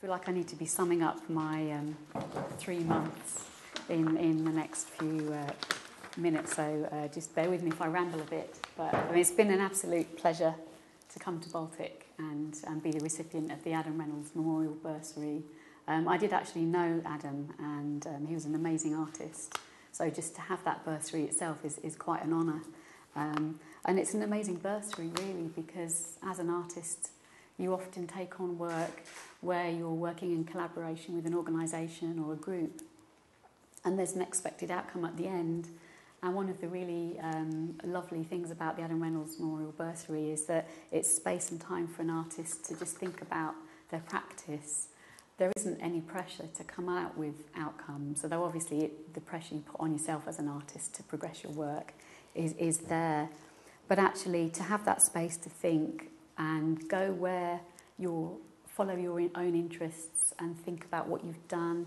feel like I need to be summing up my 3 months in the next few minutes, so just bear with me if I ramble a bit. But I mean, it's been an absolute pleasure to come to Baltic and be the recipient of the Adam Reynolds Memorial Bursary. I did actually know Adam, and he was an amazing artist. So just to have that bursary itself is quite an honour. And it's an amazing bursary, really, because as an artist, you often take on work where you're working in collaboration with an organisation or a group, and there's an expected outcome at the end. And one of the really lovely things about the Adam Reynolds Memorial Bursary is that it's space and time for an artist to just think about their practice. There isn't any pressure to come out with outcomes, although obviously the pressure you put on yourself as an artist to progress your work is there. But actually to have that space to think and go where you'll follow your own interests and think about what you've done,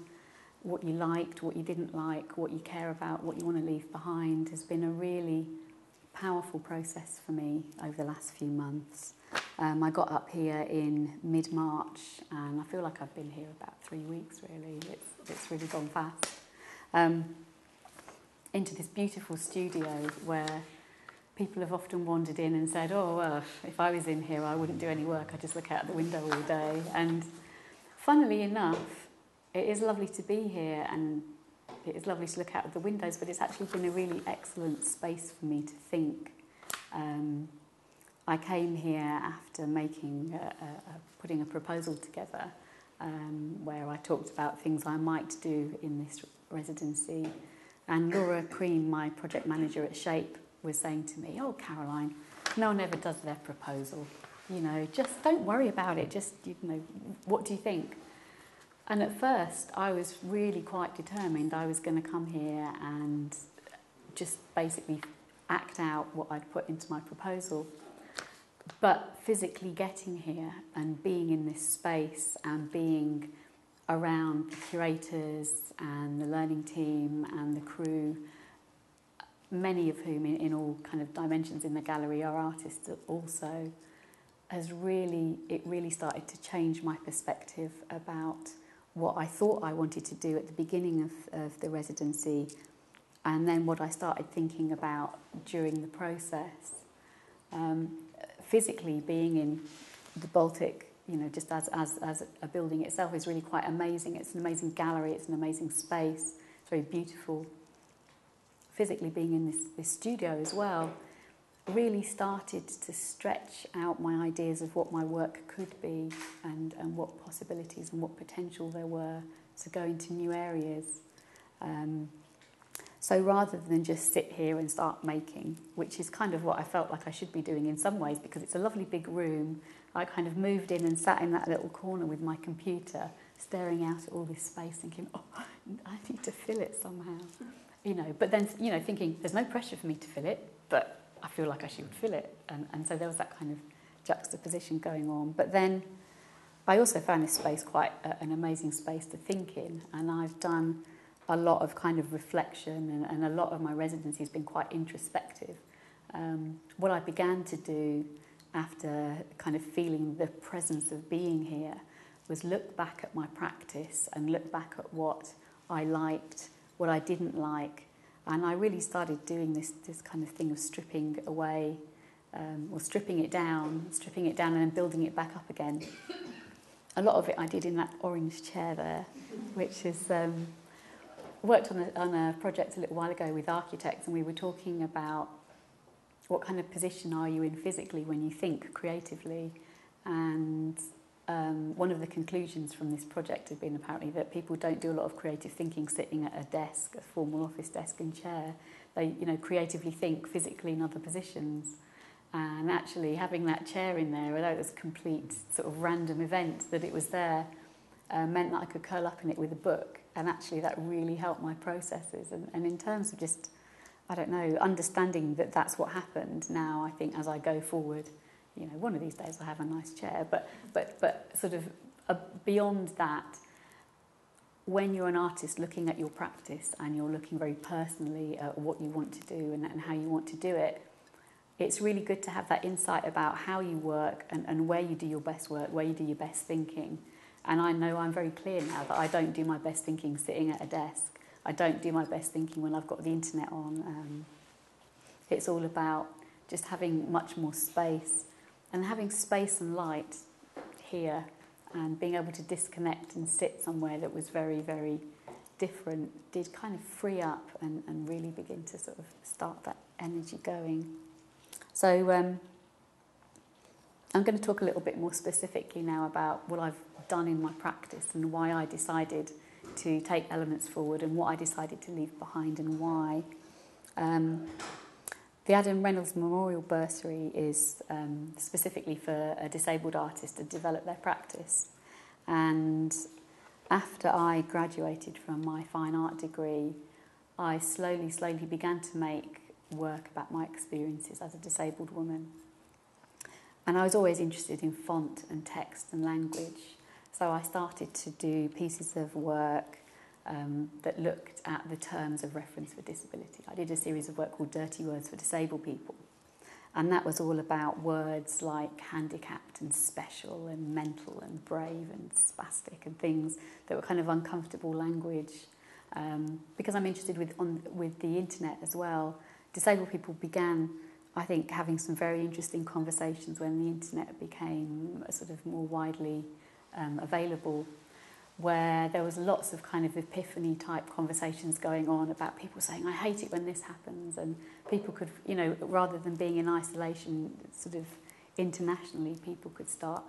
what you liked, what you didn't like, what you care about, what you want to leave behind, has been a really powerful process for me over the last few months. I got up here in mid-March and I feel like I've been here about 3 weeks, really. It's really gone fast. Into this beautiful studio where people have often wandered in and said, oh, well, if I was in here, I wouldn't do any work. I'd just look out the window all day. And funnily enough, it is lovely to be here and it is lovely to look out of the windows, but it's actually been a really excellent space for me to think. I came here after putting a proposal together where I talked about things I might do in this residency. And Laura Crean, my project manager at Shape, was saying to me, oh, Caroline, no one ever does their proposal. Just don't worry about it. Just, what do you think? And at first, I was really quite determined. I was going to come here and just basically act out what I'd put into my proposal. But physically getting here and being in this space and being around the curators and the learning team and the crew, many of whom in all kind of dimensions in the gallery are artists also, it really started to change my perspective about what I thought I wanted to do at the beginning of the residency, and then what I started thinking about during the process. Physically being in the Baltic, just as a building itself is really quite amazing. It's an amazing gallery, it's an amazing space, it's very beautiful. Physically being in this studio as well really started to stretch out my ideas of what my work could be and what possibilities and what potential there were to go into new areas. So rather than just sit here and start making, which is kind of what I felt like I should be doing in some ways, because it's a lovely big room, I kind of moved in and sat in that little corner with my computer, staring out at all this space, thinking, oh, I need to fill it somehow. But then, thinking there's no pressure for me to fill it, but I feel like I should fill it. And so there was that kind of juxtaposition going on. But then I also found this space quite an amazing space to think in. And I've done a lot of kind of reflection and a lot of my residency has been quite introspective. What I began to do after kind of feeling the presence of being here was look back at my practice and look back at what I liked, what I didn't like, and I really started doing this kind of thing of stripping away, or stripping it down and then building it back up again. A lot of it I did in that orange chair there, which is worked on a project a little while ago with architects, and we were talking about what kind of position are you in physically when you think creatively, and one of the conclusions from this project had been apparently that people don't do a lot of creative thinking sitting at a desk, a formal office desk and chair. They, creatively think physically in other positions. And actually having that chair in there, although it was a complete sort of random event that it was there, meant that I could curl up in it with a book. And actually that really helped my processes. And in terms of just, understanding that that's what happened now, I think as I go forward, one of these days I'll have a nice chair, but sort of beyond that, when you're an artist looking at your practice and you're looking very personally at what you want to do and how you want to do it, it's really good to have that insight about how you work and where you do your best work, where you do your best thinking, And I know I'm very clear now that I don't do my best thinking sitting at a desk. I don't do my best thinking when I've got the internet on. It's all about just having much more space, and having space and light here, and being able to disconnect and sit somewhere that was very, very different did kind of free up and really begin to sort of start that energy going. So I'm going to talk a little bit more specifically now about what I've done in my practice and why I decided to take elements forward and what I decided to leave behind and why. The Adam Reynolds Memorial Bursary is specifically for a disabled artist to develop their practice. And after I graduated from my fine art degree, I slowly began to make work about my experiences as a disabled woman. And I was always interested in font and text and language. So I started to do pieces of work that looked at the terms of reference for disability. I did a series of work called Dirty Words for Disabled People. And that was all about words like handicapped and special and mental and brave and spastic and things that were kind of uncomfortable language. Because I'm interested with the internet as well, disabled people began, I think, having some very interesting conversations when the internet became sort of more widely available, where there was lots of kind of epiphany type conversations going on about people saying, I hate it when this happens, and people could, you know, rather than being in isolation sort of internationally, people could start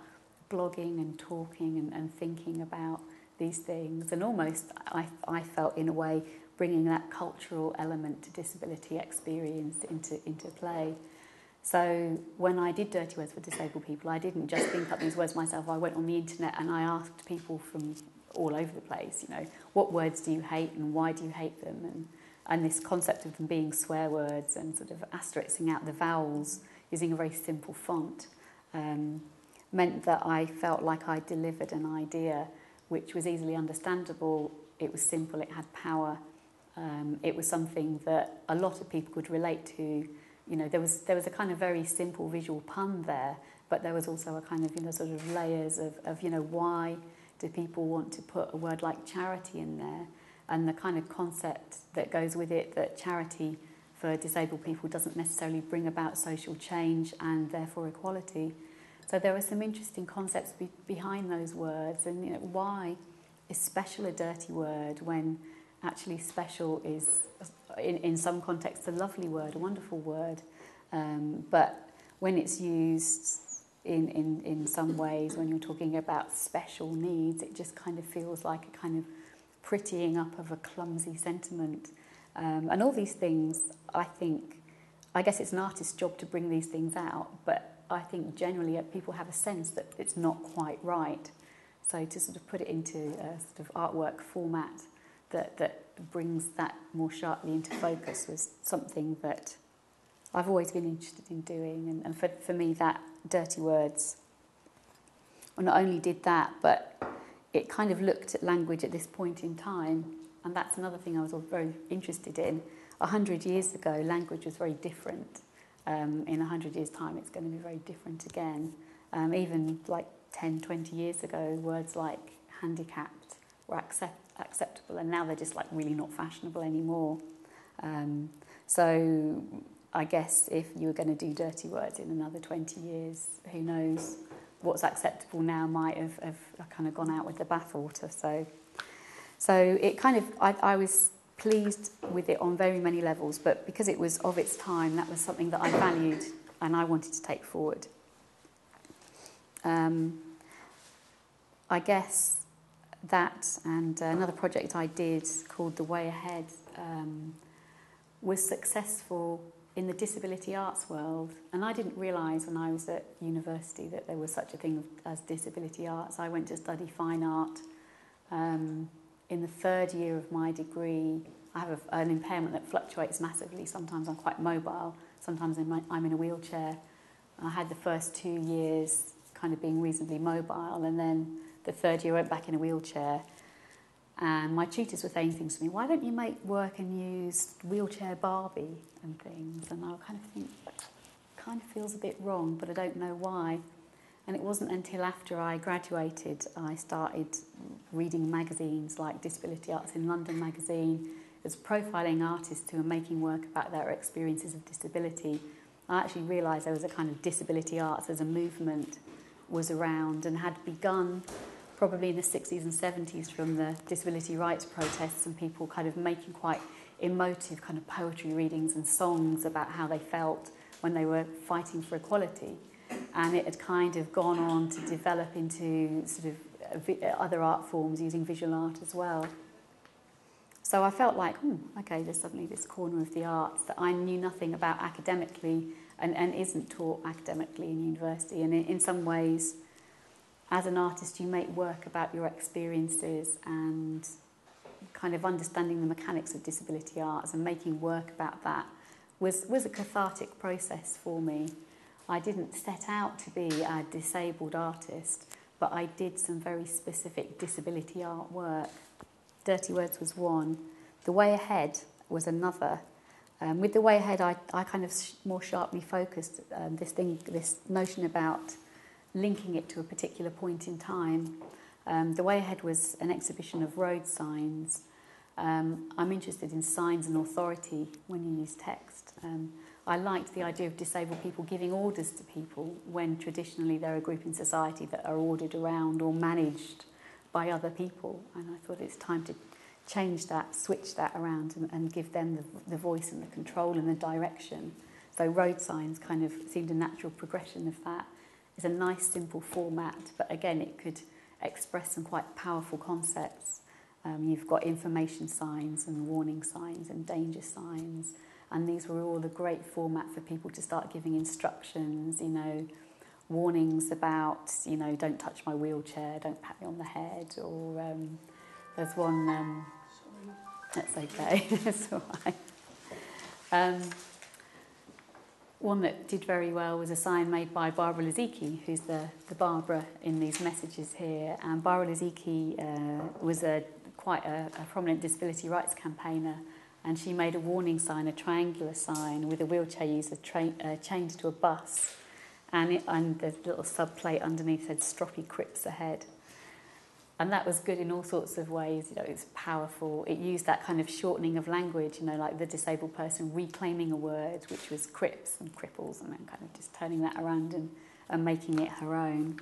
blogging and talking and thinking about these things, and almost I felt in a way bringing that cultural element to disability experience into play. So when I did Dirty Words for Disabled People, I didn't just think up these words myself. I went on the internet and I asked people from all over the place, you know, what words do you hate and why do you hate them? And this concept of them being swear words and sort of asterixing out the vowels using a very simple font meant that I felt like I delivered an idea which was easily understandable. It was simple, it had power. It was something that a lot of people could relate to. You know, there was a kind of very simple visual pun there, but there was also a kind of, you know, sort of layers of you know, why do people want to put a word like charity in there, and the kind of concept that goes with it, that charity for disabled people doesn't necessarily bring about social change and therefore equality. So there were some interesting concepts behind those words, and, you know, why is special a dirty word when actually special is, in some contexts, a lovely word, a wonderful word. But when it's used in some ways, when you're talking about special needs, it just kind of feels like a kind of prettying up of a clumsy sentiment. And all these things, I guess it's an artist's job to bring these things out, but I think generally people have a sense that it's not quite right. So to sort of put it into a sort of artwork format that brings that more sharply into focus was something that I've always been interested in doing. And for me, that Dirty Words, well, not only did that, but it kind of looked at language at this point in time. And that's another thing I was very interested in. 100 years ago, language was very different. In 100 years' time, it's going to be very different again. Even like 10, 20 years ago, words like handicapped were acceptable, and now they're just like really not fashionable anymore. So I guess if you were going to do dirty words in another 20 years, who knows what's acceptable now might have kind of gone out with the bathwater. So it kind of, I was pleased with it on very many levels, but because it was of its time, that was something that I valued and I wanted to take forward. I guess that and another project I did called The Way Ahead was successful in the disability arts world, and I didn't realise when I was at university that there was such a thing as disability arts. I went to study fine art. In the third year of my degree, I have an impairment that fluctuates massively. Sometimes I'm quite mobile, sometimes I'm in a wheelchair. I had the first 2 years kind of being reasonably mobile, and then the third year I went back in a wheelchair. And my tutors were saying things to me, why don't you make work and use wheelchair Barbie and things? And I kind of think, kind of feels a bit wrong, but I don't know why. And it wasn't until after I graduated I started reading magazines like Disability Arts in London magazine, as profiling artists who are making work about their experiences of disability. I actually realised there was a kind of disability arts as a movement was around and had begun probably in the 60s and 70s from the disability rights protests, and people kind of making quite emotive kind of poetry readings and songs about how they felt when they were fighting for equality. And it had kind of gone on to develop into sort of other art forms using visual art as well. So I felt like, okay, there's suddenly this corner of the arts that I knew nothing about academically and isn't taught academically in university. And in some ways, as an artist, you make work about your experiences, and kind of understanding the mechanics of disability arts and making work about that was a cathartic process for me. I didn't set out to be a disabled artist, but I did some very specific disability art work. Dirty Words was one. The Way Ahead was another. With The Way Ahead, I kind of more sharply focused this notion about linking it to a particular point in time. The Way Ahead was an exhibition of road signs. I'm interested in signs and authority when you use text. I liked the idea of disabled people giving orders to people when traditionally they're a group in society that are ordered around or managed by other people. And I thought it's time to change that, switch that around and give them the voice and the control and the direction. So road signs kind of seemed a natural progression of that. It's a nice, simple format, but again, it could express some quite powerful concepts. You've got information signs and warning signs and danger signs, and these were all a great format for people to start giving instructions, warnings about, don't touch my wheelchair, don't pat me on the head, or there's one, that's okay, that's all right. One that did very well was a sign made by Barbara Lizicki, who's the Barbara in these messages here. And Barbara Lizicki was quite a prominent disability rights campaigner, and she made a warning sign, a triangular sign, with a wheelchair user chained to a bus, and the little subplate underneath said "Stroppy Crips ahead." And that was good in all sorts of ways. It's powerful. It used that kind of shortening of language, like the disabled person reclaiming a word, which was crips and cripples, and then kind of just turning that around and making it her own.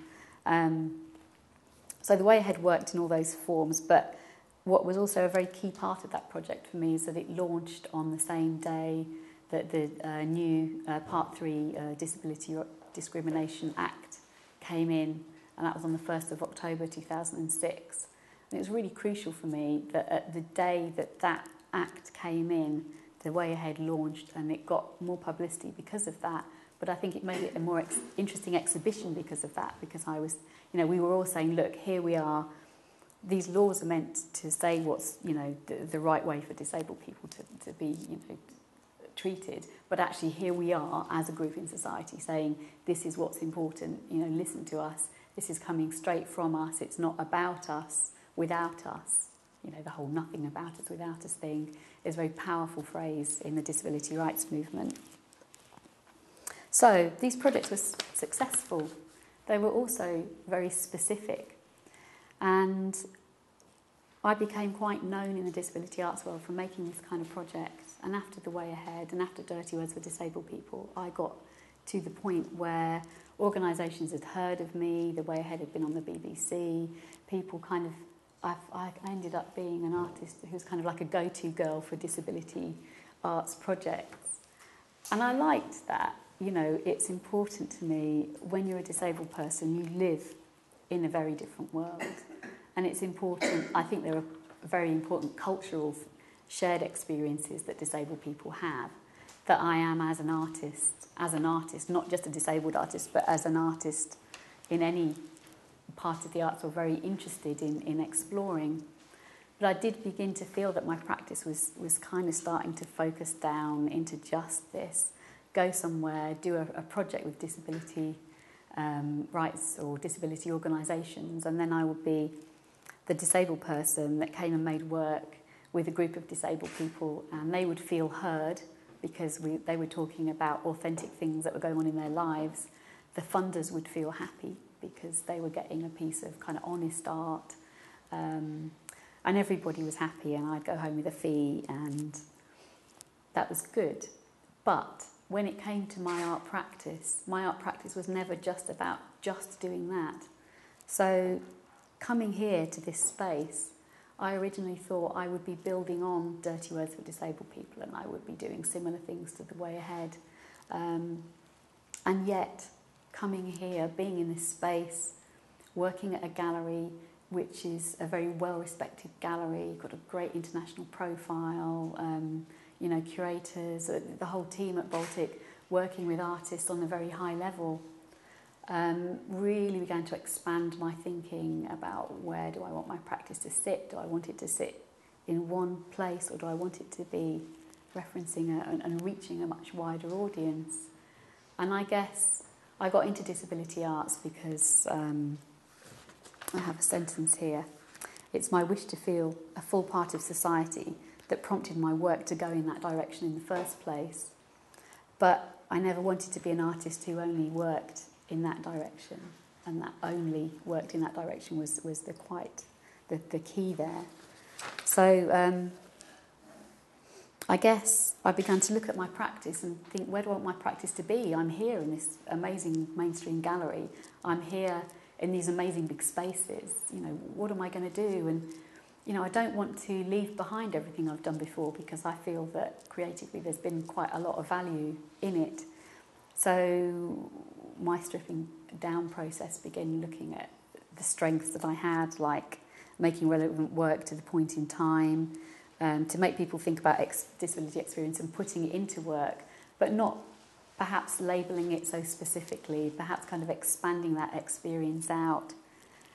So The Way Ahead worked in all those forms, but what was also a very key part of that project for me is that it launched on the same day that the new Part 3 Disability Discrimination Act came in, and that was on the 1st of October 2006. And it was really crucial for me that at the day that act came in, The Way Ahead launched, and it got more publicity because of that. But I think it made it a more interesting exhibition because of that, because I was, we were all saying, look, here we are. These laws are meant to say what's, the right way for disabled people to be, treated. But actually here we are as a group in society saying, this is what's important, listen to us. This is coming straight from us. It's not about us, without us. The whole nothing about us, without us thing is a very powerful phrase in the disability rights movement. So these projects were successful. They were also very specific. And I became quite known in the disability arts world for making this kind of project. And after The Way Ahead and after Dirty Words for Disabled People, I got to the point where organisations had heard of me. The Way Ahead had been on the BBC. People kind of, I ended up being an artist who's kind of like a go-to girl for disability arts projects. And I liked that. It's important to me, when you're a disabled person, you live in a very different world. And it's important, I think there are very important cultural shared experiences that disabled people have, that I am as an artist, not just a disabled artist, but as an artist in any part of the arts, or very interested in exploring. But I did begin to feel that my practice was kind of starting to focus down into just this, go somewhere, do a project with disability rights or disability organisations, and then I would be the disabled person that came and made work with a group of disabled people, and they would feel heard because they were talking about authentic things that were going on in their lives. The funders would feel happy because they were getting a piece of kind of honest art, and everybody was happy, and I'd go home with a fee, and that was good. But when it came to my art practice was never just about just doing that. So coming here to this space, I originally thought I would be building on Dirty Words for Disabled People, and I would be doing similar things to The Way Ahead. And yet, coming here, being in this space, working at a gallery which is a very well-respected gallery, got a great international profile, curators, the whole team at Baltic, working with artists on a very high level, really began to expand my thinking about where do I want my practice to sit? Do I want it to sit in one place, or do I want it to be referencing and reaching a much wider audience? And I guess I got into disability arts because I have a sentence here. It's my wish to feel a full part of society that prompted my work to go in that direction in the first place. But I never wanted to be an artist who only worked in that direction, and that only worked in that direction was the key there. So I guess I began to look at my practice and think, where do I want my practice to be? I'm here in this amazing mainstream gallery. I'm here in these amazing big spaces. What am I going to do? And I don't want to leave behind everything I've done before, because I feel that creatively there's been quite a lot of value in it. So my stripping down process began looking at the strengths that I had, like making relevant work to the point in time, to make people think about disability experience and putting it into work, but not perhaps labelling it so specifically, perhaps kind of expanding that experience out.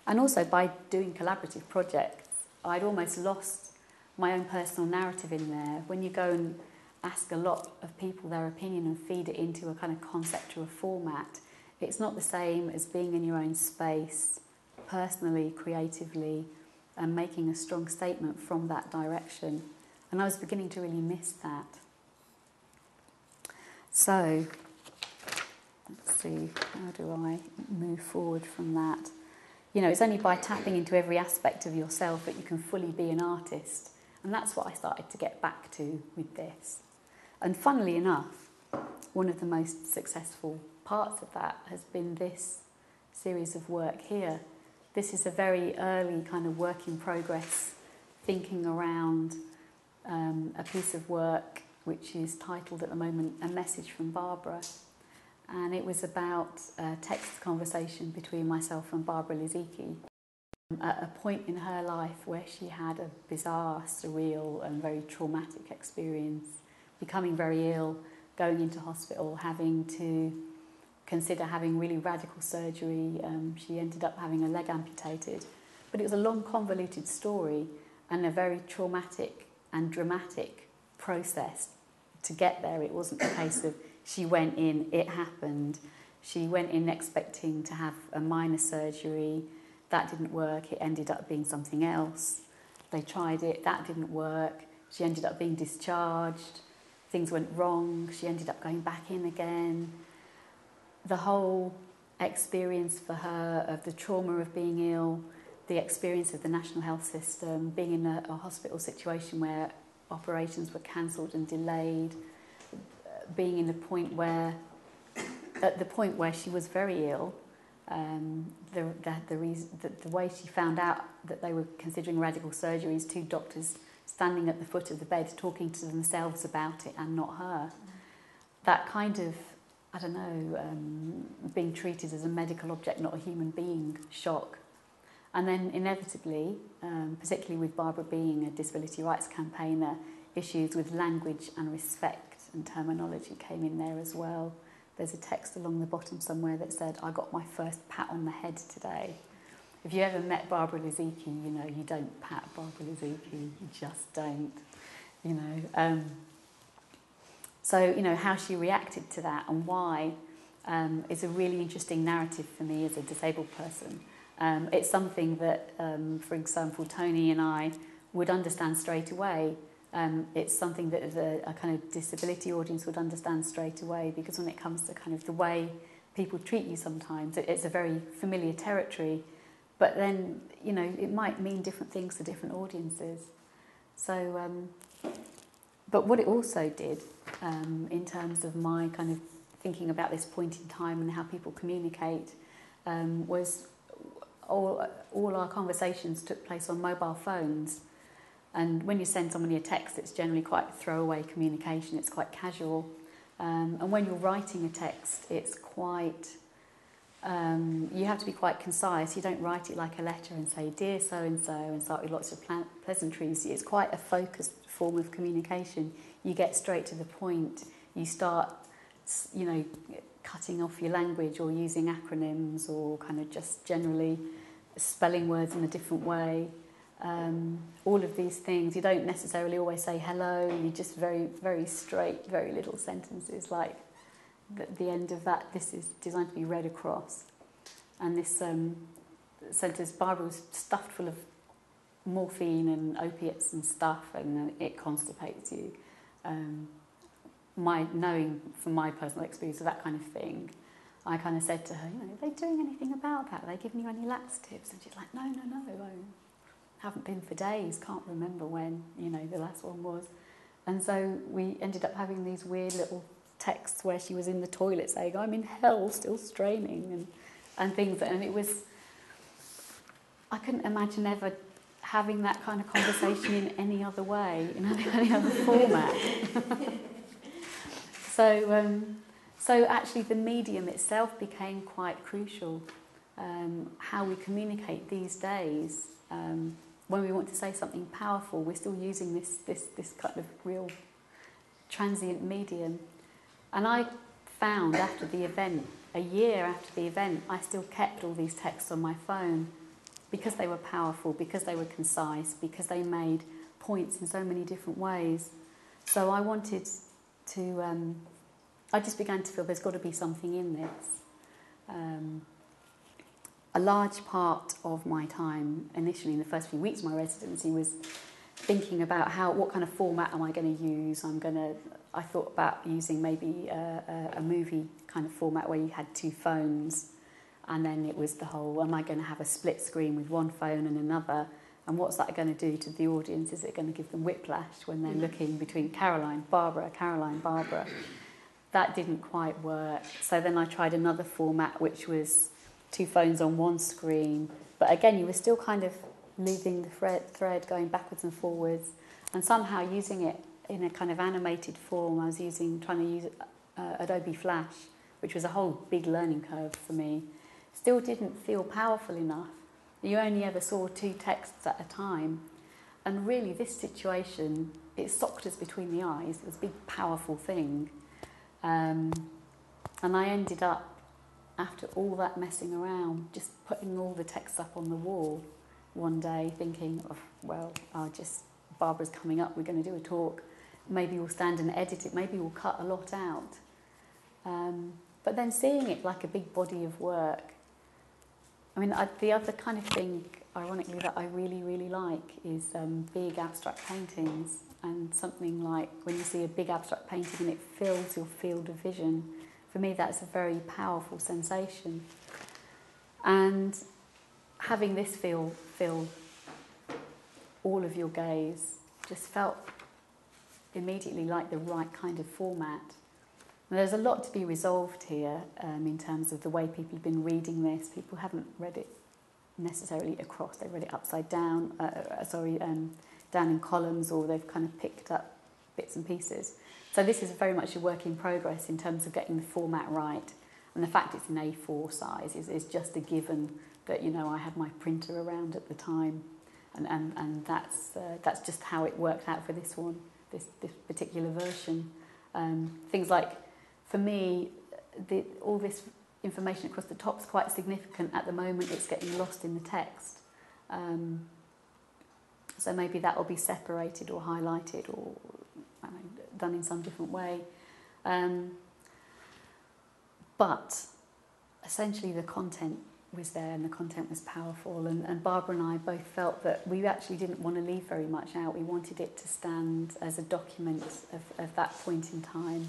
And also by doing collaborative projects, I'd almost lost my own personal narrative in there. When you go and ask a lot of people their opinion and feed it into a kind of concept or a format, it's not the same as being in your own space, personally, creatively, and making a strong statement from that direction. And I was beginning to really miss that. So, let's see, how do I move forward from that? It's only by tapping into every aspect of yourself that you can fully be an artist. And that's what I started to get back to with this. And funnily enough, one of the most successful parts of that has been this series of work here. This is a very early kind of work in progress, thinking around a piece of work which is titled at the moment A Message from Barbara. And it was about a text conversation between myself and Barbara Lizicki at a point in her life where she had a bizarre, surreal and very traumatic experience, becoming very ill, going into hospital, having to consider having really radical surgery. She ended up having a leg amputated. But it was a long, convoluted story and a very traumatic and dramatic process to get there. It wasn't a case of she went in, it happened. She went in expecting to have a minor surgery. That didn't work. It ended up being something else. They tried it. That didn't work. She ended up being discharged. Things went wrong. She ended up going back in again. The whole experience for her of the trauma of being ill, the experience of the national health system, being in a hospital situation where operations were cancelled and delayed, being in at the point where she was very ill, the way she found out that they were considering radical surgeries, two doctors standing at the foot of the bed talking to themselves about it and not her. That kind of, being treated as a medical object, not a human being, shock. And then inevitably, particularly with Barbara being a disability rights campaigner, issues with language and respect and terminology came in there as well. There's a text along the bottom somewhere that said, I got my first pat on the head today. If you ever met Barbara Lizicki, you don't pat Barbara Lizicki, you just don't, So, how she reacted to that and why is a really interesting narrative for me as a disabled person. It's something that, for example, Tony and I would understand straight away. It's something that a kind of disability audience would understand straight away, because when it comes to kind of the way people treat you sometimes. It's a very familiar territory, but then, you know, it might mean different things to different audiences. So, but what it also did, in terms of my kind of thinking about this point in time and how people communicate, was all our conversations took place on mobile phones. And when you send somebody a text, it's generally quite throwaway communication, it's quite casual. And when you're writing a text, it's quite, you have to be quite concise. You don't write it like a letter and say, dear so-and-so, and start with lots of pleasantries. It's quite a focused form of communication. You get straight to the point. You start, you know, cutting off your language or using acronyms or kind of just generally spelling words in a different way. All of these things, you don't necessarily always say hello, you just very, very straight, very little sentences, like the end of that, this is designed to be read across. And this sentence, Barbara was stuffed full of morphine and opiates and stuff, and it constipates you. Knowing from my personal experience of that kind of thing, I kind of said to her, you know, are they doing anything about that? Are they giving you any laxatives? And she's like, no, I haven't been for days, can't remember when, you know, the last one was. And so we ended up having these weird little texts where she was in the toilet saying, I'm in hell, still straining, and things. And it was, I couldn't imagine ever having that kind of conversation in any other way, in any other format. So actually the medium itself became quite crucial. How we communicate these days, when we want to say something powerful, we're still using this kind of real transient medium. And I found after the event, a year after the event, I still kept all these texts on my phone because they were powerful, because they were concise, because they made points in so many different ways. So I wanted to, I just began to feel there's got to be something in this. A large part of my time, initially in the first few weeks of my residency, was thinking about what kind of format am I going to use. I thought about using maybe a movie kind of format where you had two phones, and then it was the whole, am I going to have a split screen with one phone and another, and what's that going to do to the audience? Is it going to give them whiplash when they're looking between Caroline, Barbara? That didn't quite work. So then I tried another format, which was two phones on one screen, but again you were still kind of moving the thread going backwards and forwards, and somehow using it in a kind of animated form. I was trying to use Adobe Flash, which was a whole big learning curve for me. Still didn't feel powerful enough. You only ever saw two texts at a time, and really this situation, it socked us between the eyes. It was a big powerful thing, and I ended up, after all that messing around, just putting all the texts up on the wall one day, thinking, oh, well, Barbara's coming up, we're going to do a talk, maybe we'll stand and edit it, maybe we'll cut a lot out. But then seeing it like a big body of work, I mean, the other kind of thing, ironically, that I really, really like is big abstract paintings, and something like when you see a big abstract painting and it fills your field of vision. For me, that's a very powerful sensation. And having this fill all of your gaze just felt immediately like the right kind of format. And there's a lot to be resolved here in terms of the way people have been reading this. People haven't read it necessarily across. They've read it upside down, down in columns, or they've kind of picked up bits and pieces. So this is very much a work in progress in terms of getting the format right. And the fact it's in A4 size is just a given that, you know, I had my printer around at the time. And that's just how it worked out for this one, this particular version. Things like, for me, all this information across the top is quite significant. At the moment, it's getting lost in the text. So maybe that will be separated or highlighted or done in some different way. But essentially the content was there and the content was powerful, and Barbara and I both felt that we actually didn't want to leave very much out. We wanted it to stand as a document of that point in time.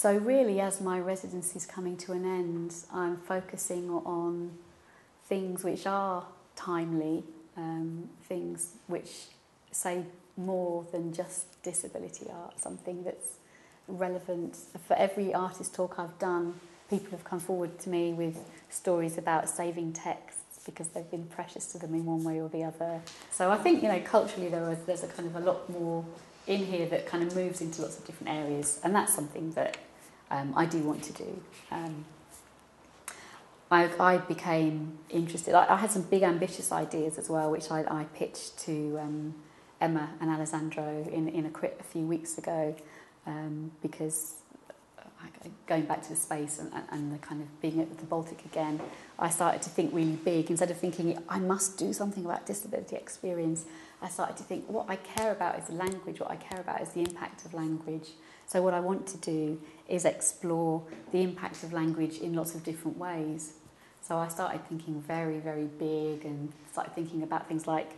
So really, as my residency is coming to an end, I'm focusing on things which are timely, things which say more than just disability art, something that's relevant. For every artist talk I've done, people have come forward to me with stories about saving texts because they've been precious to them in one way or the other. So I think, culturally there's a kind of a lot more in here that kind of moves into lots of different areas, and that's something that I do want to do. I became interested. I had some big ambitious ideas as well, which I pitched to Emma and Alessandro in a crit a few weeks ago, because going back to the space and the kind of being at the Baltic again, I started to think really big. Instead of thinking I must do something about disability experience, I started to think what I care about is language, what I care about is the impact of language. So what I want to do is explore the impact of language in lots of different ways. So I started thinking very, very big and started thinking about things like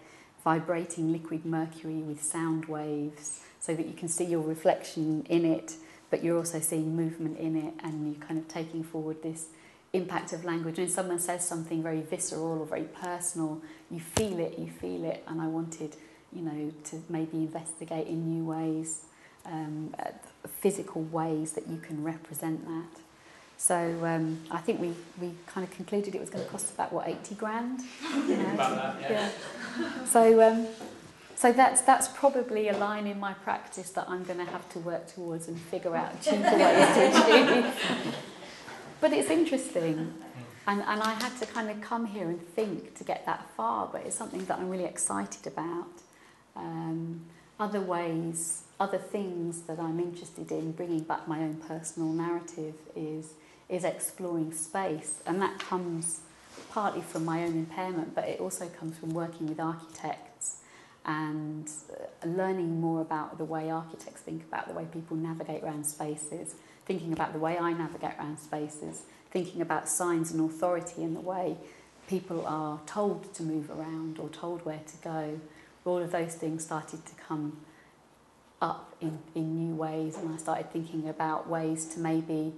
vibrating liquid mercury with sound waves so that you can see your reflection in it, but you're also seeing movement in it, and you're kind of taking forward this impact of language. And if someone says something very visceral or very personal, you feel it, and I wanted, to maybe investigate in new ways, physical ways that you can represent that. So I think we kind of concluded it was going to cost about, $80 grand? About that, yeah. So that's probably a line in my practice that I'm going to have to work towards and figure out cheaper ways to achieve. But it's interesting. And I had to kind of come here and think to get that far, but it's something that I'm really excited about. Other ways, other things that I'm interested in, bringing back my own personal narrative, is exploring space. And that comes partly from my own impairment, but it also comes from working with architects and learning more about the way architects think about the way people navigate around spaces, thinking about the way I navigate around spaces, thinking about signs and authority and the way people are told to move around or told where to go. All of those things started to come up in new ways, and I started thinking about ways to maybe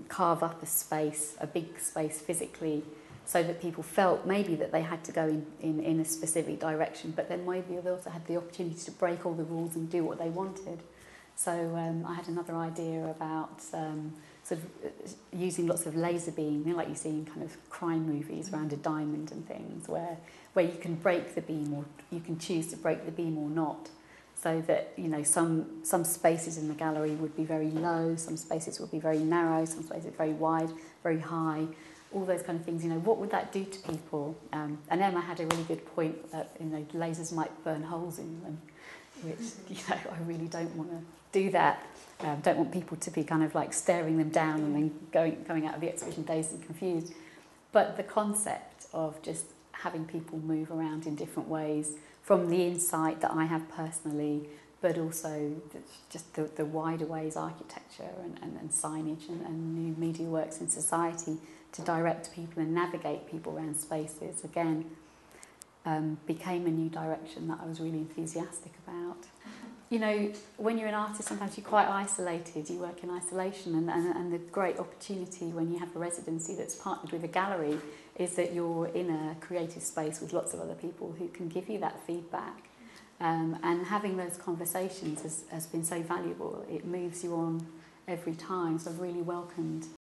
carve up a big space physically, so that people felt maybe that they had to go in a specific direction, but then maybe they also had the opportunity to break all the rules and do what they wanted. So I had another idea about sort of using lots of laser beam, like you see in kind of crime movies around a diamond and things, where you can break the beam, or you can choose to break the beam or not. So that, some spaces in the gallery would be very low, some spaces would be very narrow, some spaces very wide, very high, all those kind of things. What would that do to people? And Emma had a really good point that, lasers might burn holes in them, which, I really don't want to do that. Don't want people to be kind of like staring them down and then going out of the exhibition dazed and confused. But the concept of just having people move around in different ways, from the insight that I have personally, but also just the wider ways architecture and signage and new media works in society to direct people and navigate people around spaces, again, became a new direction that I was really enthusiastic about. When you're an artist, sometimes you're quite isolated, you work in isolation, and the great opportunity when you have a residency that's partnered with a gallery is that you're in a creative space with lots of other people who can give you that feedback. And having those conversations has been so valuable. It moves you on every time, so I've really welcomed